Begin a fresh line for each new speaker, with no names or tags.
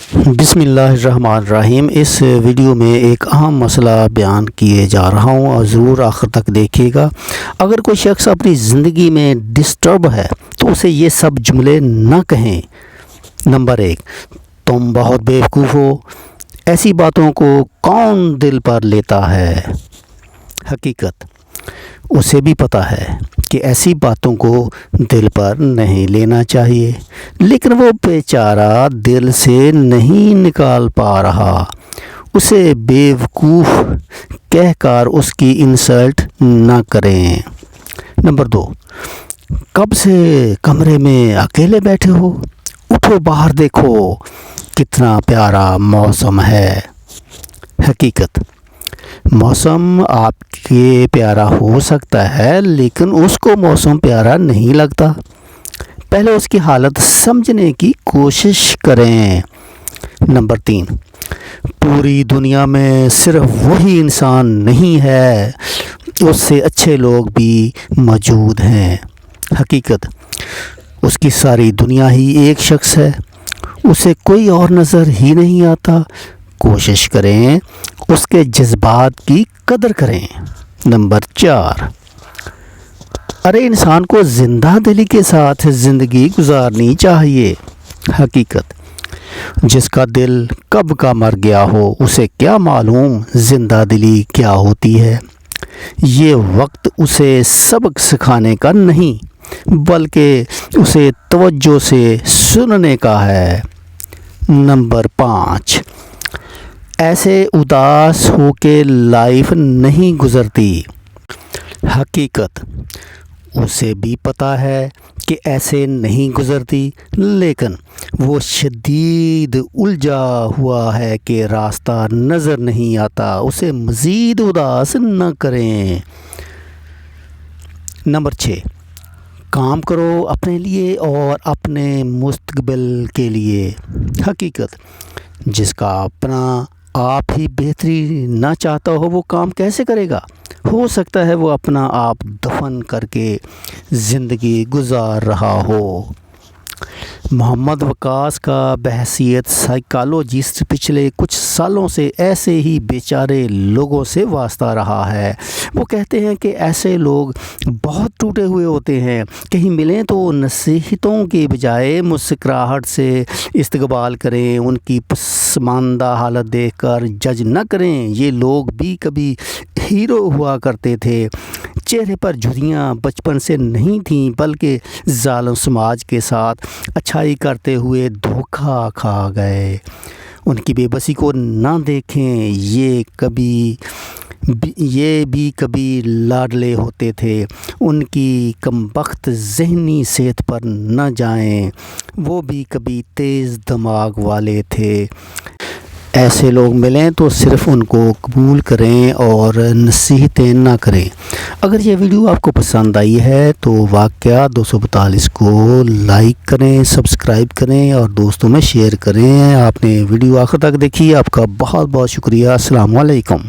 بسم اللہ الرحمن الرحیم۔ اس ویڈیو میں ایک اہم مسئلہ بیان کیے جا رہا ہوں اور ضرور آخر تک دیکھیے گا۔ اگر کوئی شخص اپنی زندگی میں ڈسٹرب ہے تو اسے یہ سب جملے نہ کہیں۔ نمبر 1، تم بہت بیوقوف ہو، ایسی باتوں کو کون دل پر لیتا ہے؟ حقیقت، اسے بھی پتہ ہے کہ ایسی باتوں کو دل پر نہیں لینا چاہیے، لیکن وہ بیچارہ دل سے نہیں نکال پا رہا۔ اسے بیوقوف کہہ کر اس کی انسلٹ نہ کریں۔ نمبر 2، کب سے کمرے میں اکیلے بیٹھے ہو؟ اٹھو باہر دیکھو کتنا پیارا موسم ہے۔ حقیقت، موسم آپ کے پیارا ہو سکتا ہے لیکن اس کو موسم پیارا نہیں لگتا۔ پہلے اس کی حالت سمجھنے کی کوشش کریں۔ نمبر 3، پوری دنیا میں صرف وہی انسان نہیں ہے، اس سے اچھے لوگ بھی موجود ہیں۔ حقیقت، اس کی ساری دنیا ہی ایک شخص ہے، اسے کوئی اور نظر ہی نہیں آتا۔ کوشش کریں اس کے جذبات کی قدر کریں۔ نمبر 4، ارے انسان کو زندہ دلی کے ساتھ زندگی گزارنی چاہیے۔ حقیقت، جس کا دل کب کا مر گیا ہو اسے کیا معلوم زندہ دلی کیا ہوتی ہے۔ یہ وقت اسے سبق سکھانے کا نہیں بلکہ اسے توجہ سے سننے کا ہے۔ نمبر 5، ایسے اداس ہو کے لائف نہیں گزرتی۔ حقیقت، اسے بھی پتہ ہے کہ ایسے نہیں گزرتی، لیکن وہ شدید الجھا ہوا ہے کہ راستہ نظر نہیں آتا۔ اسے مزید اداس نہ کریں۔ نمبر 6، کام کرو اپنے لیے اور اپنے مستقبل کے لیے۔ حقیقت، جس کا اپنا آپ ہی بہتری نہ چاہتا ہو وہ کام کیسے کرے گا؟ ہو سکتا ہے وہ اپنا آپ دفن کر کے زندگی گزار رہا ہو۔ محمد وقاص کا بحیثیت سائیکالوجسٹ پچھلے کچھ سالوں سے ایسے ہی بیچارے لوگوں سے واسطہ رہا ہے۔ وہ کہتے ہیں کہ ایسے لوگ بہت ٹوٹے ہوئے ہوتے ہیں، کہیں ملیں تو نصیحتوں کے بجائے مسکراہٹ سے استقبال کریں، ان کی پسماندہ حالت دیکھ کر جج نہ کریں۔ یہ لوگ بھی کبھی ہیرو ہوا کرتے تھے، چہرے پر جھریاں بچپن سے نہیں تھیں بلکہ ظالم سماج کے ساتھ اچھائی کرتے ہوئے دھوکہ کھا گئے۔ ان کی بے بسی کو نہ دیکھیں، یہ بھی کبھی لاڈلے ہوتے تھے۔ ان کی کمبخت ذہنی صحت پر نہ جائیں، وہ بھی کبھی تیز دماغ والے تھے۔ ایسے لوگ ملیں تو صرف ان کو قبول کریں اور نصیحتیں نہ کریں۔ اگر یہ ویڈیو آپ کو پسند آئی ہے تو واقعہ 242 کو لائک کریں، سبسکرائب کریں اور دوستوں میں شیئر کریں۔ آپ نے ویڈیو آخر تک دیکھی، آپ کا بہت بہت شکریہ۔ السلام علیکم۔